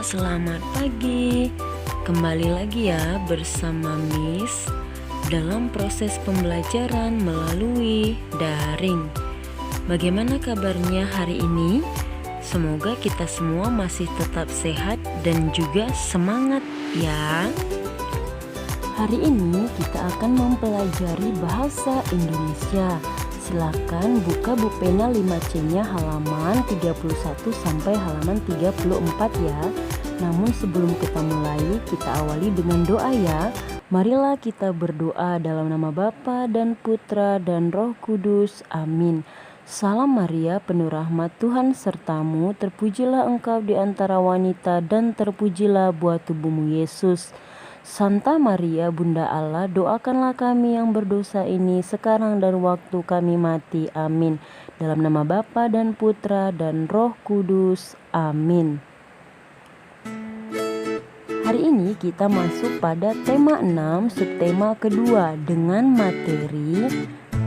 Selamat pagi. Kembali lagi ya bersama Miss dalam proses pembelajaran melalui daring. Bagaimana kabarnya hari ini? Semoga kita semua masih tetap sehat dan juga semangat ya. Hari ini kita akan mempelajari bahasa Indonesia. Silakan buka buku pena 5C-nya halaman 31 sampai halaman 34 ya. Namun sebelum kita mulai, kita awali dengan doa ya. Marilah kita berdoa dalam nama Bapa dan Putra dan Roh Kudus. Amin. Salam Maria, penuh rahmat Tuhan sertamu, terpujilah engkau di antara wanita dan terpujilah buah tubuhmu Yesus. Santa Maria, Bunda Allah, doakanlah kami yang berdosa ini sekarang dan waktu kami mati. Amin. Dalam nama Bapa dan Putra dan Roh Kudus. Amin. Hari ini kita masuk pada tema 6, subtema kedua dengan materi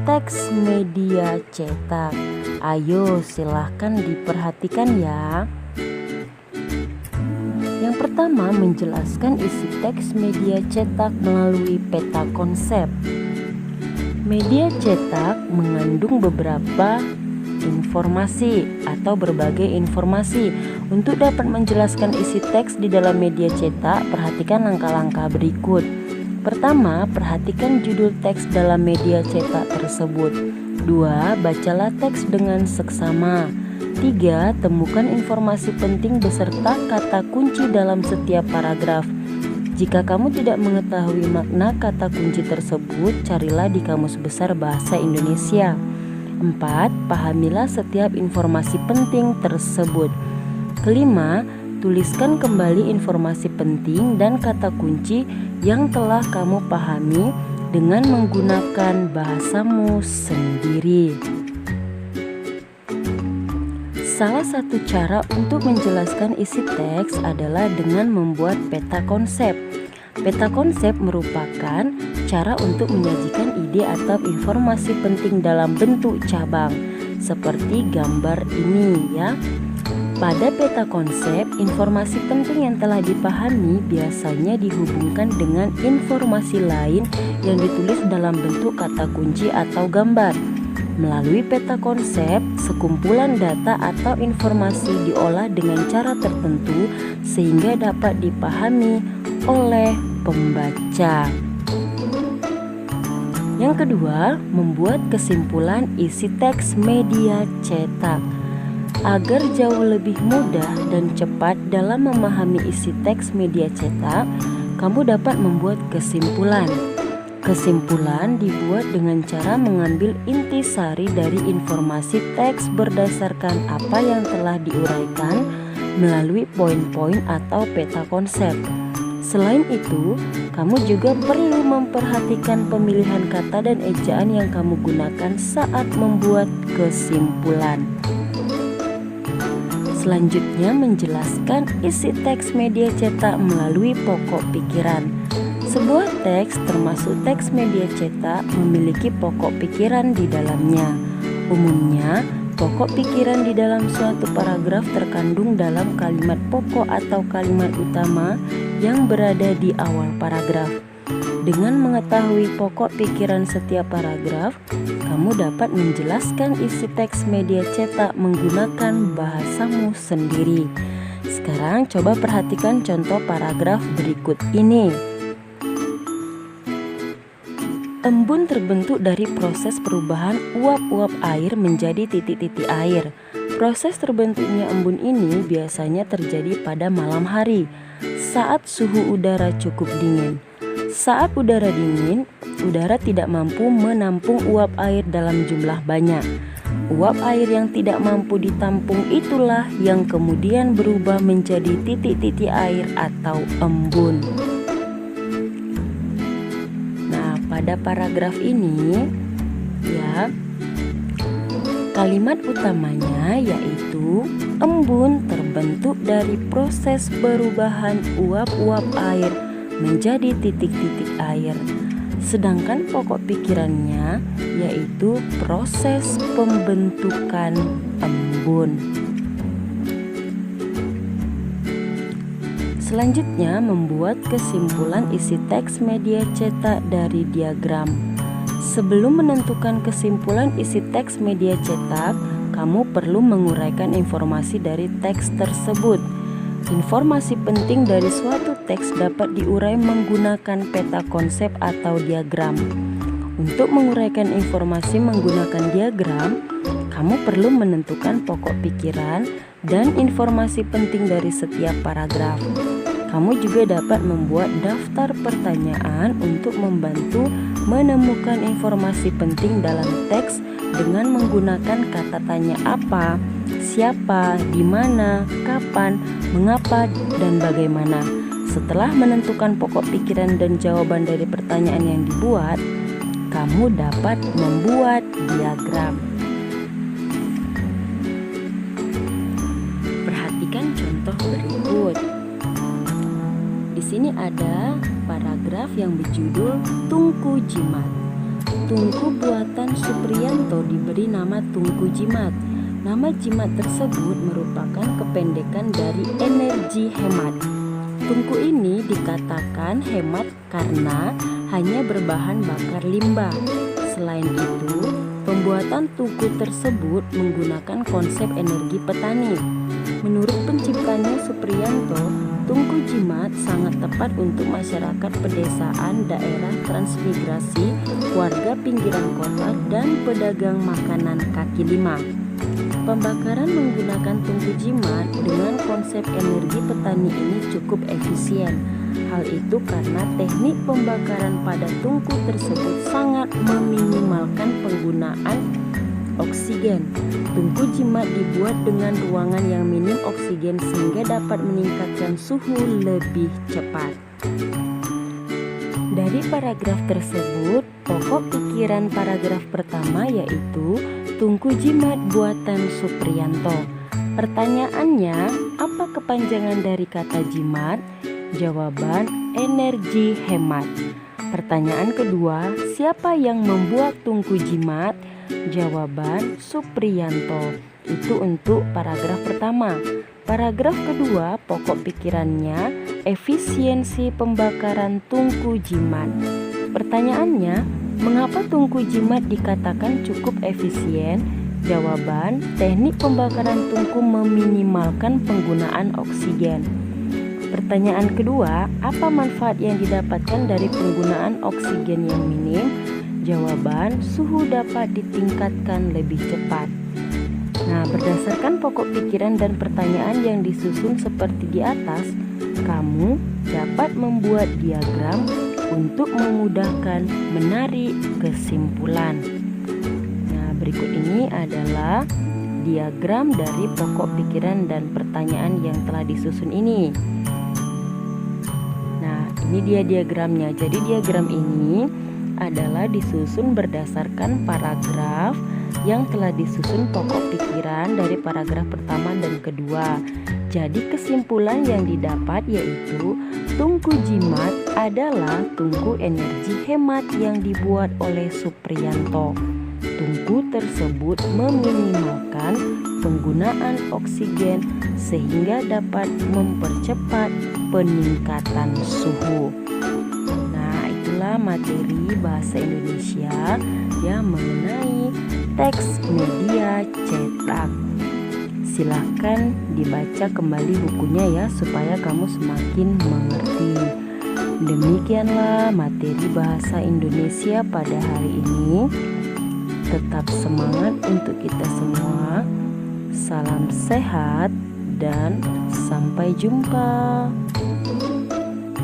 teks media cetak. Ayo silahkan diperhatikan ya. Yang pertama, menjelaskan isi teks media cetak melalui peta konsep. Media cetak mengandung beberapa informasi atau berbagai informasi. Untuk dapat menjelaskan isi teks di dalam media cetak, perhatikan langkah-langkah berikut. Pertama, perhatikan judul teks dalam media cetak tersebut. 2. Bacalah teks dengan seksama. 3. Temukan informasi penting beserta kata kunci dalam setiap paragraf. Jika kamu tidak mengetahui makna kata kunci tersebut, carilah di Kamus Besar Bahasa Indonesia. 4. Pahamilah setiap informasi penting tersebut. Kelima, tuliskan kembali informasi penting dan kata kunci yang telah kamu pahami dengan menggunakan bahasamu sendiri. Salah satu cara untuk menjelaskan isi teks adalah dengan membuat peta konsep. Peta konsep merupakan cara untuk menyajikan ide atau informasi penting dalam bentuk cabang, seperti gambar ini ya. Pada peta konsep, informasi penting yang telah dipahami biasanya dihubungkan dengan informasi lain yang ditulis dalam bentuk kata kunci atau gambar. Melalui peta konsep, sekumpulan data atau informasi diolah dengan cara tertentu sehingga dapat dipahami oleh pembaca. Yang kedua, membuat kesimpulan isi teks media cetak. Agar jauh lebih mudah dan cepat dalam memahami isi teks media cetak, kamu dapat membuat kesimpulan. Kesimpulan dibuat dengan cara mengambil intisari dari informasi teks berdasarkan apa yang telah diuraikan melalui poin-poin atau peta konsep. Selain itu, kamu juga perlu memperhatikan pemilihan kata dan ejaan yang kamu gunakan saat membuat kesimpulan. Selanjutnya, menjelaskan isi teks media cetak melalui pokok pikiran. Sebuah teks, termasuk teks media cetak, memiliki pokok pikiran di dalamnya. Umumnya, pokok pikiran di dalam suatu paragraf terkandung dalam kalimat pokok atau kalimat utama yang berada di awal paragraf. Dengan mengetahui pokok pikiran setiap paragraf, kamu dapat menjelaskan isi teks media cetak menggunakan bahasamu sendiri. Sekarang coba perhatikan contoh paragraf berikut ini. Embun terbentuk dari proses perubahan uap-uap air menjadi titik-titik air. Proses terbentuknya embun ini biasanya terjadi pada malam hari, saat suhu udara cukup dingin. Saat udara dingin, udara tidak mampu menampung uap air dalam jumlah banyak. Uap air yang tidak mampu ditampung itulah yang kemudian berubah menjadi titik-titik air atau embun. Pada paragraf ini ya, kalimat utamanya yaitu embun terbentuk dari proses perubahan uap-uap air menjadi titik-titik air. Sedangkan pokok pikirannya yaitu proses pembentukan embun. Selanjutnya, membuat kesimpulan isi teks media cetak dari diagram. Sebelum menentukan kesimpulan isi teks media cetak, kamu perlu menguraikan informasi dari teks tersebut. Informasi penting dari suatu teks dapat diurai menggunakan peta konsep atau diagram. Untuk menguraikan informasi menggunakan diagram, kamu perlu menentukan pokok pikiran dan informasi penting dari setiap paragraf. Kamu juga dapat membuat daftar pertanyaan untuk membantu menemukan informasi penting dalam teks dengan menggunakan kata tanya apa, siapa, di mana, kapan, mengapa, dan bagaimana. Setelah menentukan pokok pikiran dan jawaban dari pertanyaan yang dibuat, kamu dapat membuat diagram. Perhatikan contoh berikut. Di sini ada paragraf yang berjudul Tungku Jimat. Tungku buatan Supriyanto diberi nama Tungku Jimat. Nama jimat tersebut merupakan kependekan dari energi hemat. Tungku ini dikatakan hemat karena hanya berbahan bakar limbah. Selain itu, pembuatan tungku tersebut menggunakan konsep energi petani. Menurut penciptanya Supriyanto, tungku jimat sangat tepat untuk masyarakat pedesaan, daerah transmigrasi, warga pinggiran kota, dan pedagang makanan kaki lima. Pembakaran menggunakan tungku jimat dengan konsep energi petani ini cukup efisien. Hal itu karena teknik pembakaran pada tungku tersebut sangat meminimalkan penggunaan oksigen. Tungku jimat dibuat dengan ruangan yang minim oksigen sehingga dapat meningkatkan suhu lebih cepat. Dari paragraf tersebut, pokok pikiran paragraf pertama yaitu Tungku Jimat buatan Supriyanto. Pertanyaannya, apa kepanjangan dari kata jimat? Jawaban, energi hemat. Pertanyaan kedua, siapa yang membuat tungku jimat? Jawaban, Supriyanto. Itu untuk paragraf pertama. Paragraf kedua, pokok pikirannya, efisiensi pembakaran tungku jimat. Pertanyaannya, mengapa tungku jimat dikatakan cukup efisien? Jawaban, teknik pembakaran tungku meminimalkan penggunaan oksigen. Pertanyaan kedua, apa manfaat yang didapatkan dari penggunaan oksigen yang minim? Jawaban, suhu dapat ditingkatkan lebih cepat. Nah, berdasarkan pokok pikiran dan pertanyaan yang disusun seperti di atas, kamu dapat membuat diagram untuk memudahkan menarik kesimpulan. Nah, berikut ini adalah diagram dari pokok pikiran dan pertanyaan yang telah disusun ini. Nah, ini dia diagramnya. Jadi diagram ini adalah disusun berdasarkan paragraf yang telah disusun pokok pikiran dari paragraf pertama dan kedua. Jadi kesimpulan yang didapat yaitu tungku jimat adalah tungku energi hemat yang dibuat oleh Supriyanto. Tungku tersebut meminimalkan penggunaan oksigen sehingga dapat mempercepat peningkatan suhu. Nah, itulah materi bahasa Indonesia yang mengenai teks media cetak. Silahkan dibaca kembali bukunya ya supaya kamu semakin mengerti. Demikianlah materi bahasa Indonesia pada hari ini. Tetap semangat untuk kita semua. Salam sehat dan sampai jumpa.